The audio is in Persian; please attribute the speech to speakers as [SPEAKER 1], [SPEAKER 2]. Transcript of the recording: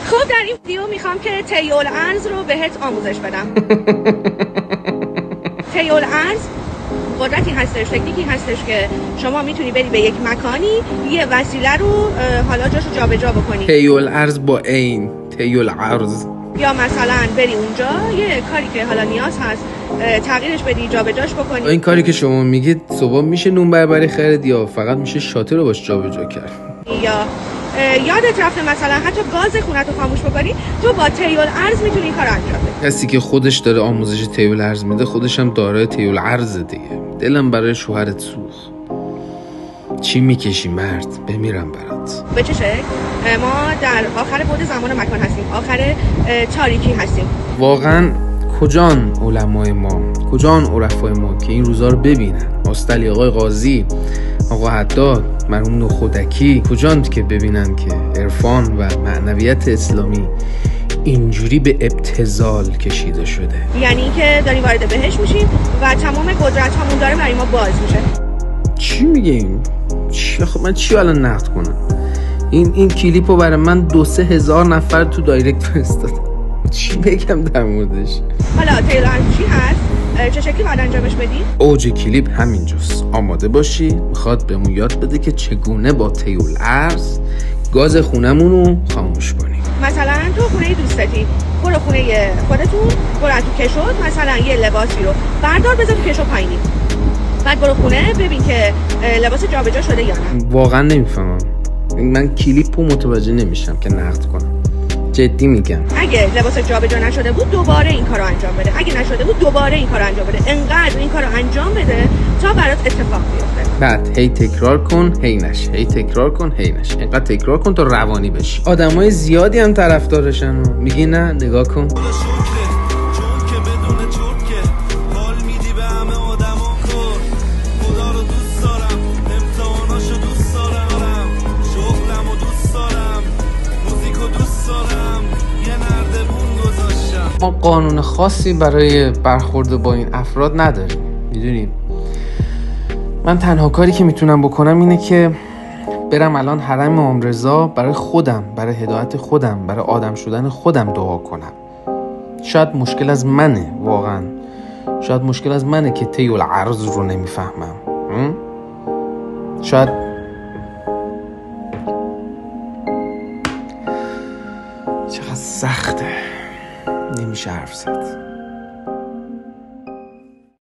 [SPEAKER 1] خب در این ویدیو میخوام که طی الارض رو بهت آموزش بدم. طی الارض قدرتی هستش، تکنیکی هستش که شما میتونی بری به یک مکانی یه وسیله رو حالا جاشو جابجا بکنی.
[SPEAKER 2] طی الارض با عین طی الارض.
[SPEAKER 1] یا مثلا بری اونجا یه کاری که حالا نیاز هست تغییرش بدی، جابجاش بکنی.
[SPEAKER 2] این کاری که شما میگید صبح میشه نون بربری خرید یا فقط میشه شاته رو باش جابجا کرد؟
[SPEAKER 1] یا یادت رفته مثلا حتی گاز خونت رو خاموش بکنی، تو با طی الارض میتونی این کار انجام بدی.
[SPEAKER 2] کسی که خودش داره آموزش طی الارض میده خودش هم دارای طی الارض دیگه. دلم برای شوهرت سوخت. چی میکشی مرد؟ بمیرم برات.
[SPEAKER 1] به چه شکل؟ ما در آخر بعد زمان و مکان هستیم، آخر تاریکی هستیم.
[SPEAKER 2] واقعا کجان علمای ما، کجان عرفای ما که این روزا رو ببینن؟ استالی آقای قاضی، آقا حداد، مرحوم نخودکی، کجان که ببینن که عرفان و معنویت اسلامی اینجوری به ابتذال کشیده شده؟
[SPEAKER 1] یعنی اینکه داریم وارد بهش میشیم و تمام قدرت هامون داره برای ما باز میشه.
[SPEAKER 2] چی میگه این؟ خب من چی الان نقد کنم؟ این کلیپو برای من 2-3 هزار نفر تو دایرکت فرستادن. چی بگم در موردش؟
[SPEAKER 1] حالا طی الارض چی هست؟ چه شکلی باید انجامش بدی؟
[SPEAKER 2] اوج کلیپ همینجاست. آماده باشی، میخواد بهمون یاد بده که چگونه با طی الارض گاز خونمون رو خاموش کنیم.
[SPEAKER 1] مثلا تو خونه دوستتی، برو خونه خودتون، برو تو کشوت مثلا یه لباسی رو بردار بذار تو کشو پایینی، بعد برو خونه ببین که لباس جابجا شده یا نه.
[SPEAKER 2] واقعا نمیفهمم، من کلیپو متوجه نمیشم که نقد کنم. جدی میگم
[SPEAKER 1] اگه لباس جابجا نشده بود دوباره این کارو انجام بده، اگه نشده بود دوباره این کارو انجام بده، انقدر این کارو انجام بده تا برات اتفاق بیفته.
[SPEAKER 2] بعد هی تکرار کن هی نشه، هی تکرار کن هی نشه، اینقدر تکرار کن تا روانی بشی. آدمای زیادی هم طرفدارشن و میگی نه نگاه کن. ما قانون خاصی برای برخورد با این افراد نداریم، میدونیم. من تنها کاری که میتونم بکنم اینه که برم الان حرم امام رضا برای خودم، برای هدایت خودم، برای آدم شدن خودم دعا کنم. شاید مشکل از منه، واقعا شاید مشکل از منه که طی الارض رو نمیفهمم. شاید چقدر سخته، نمیشه حرف زد.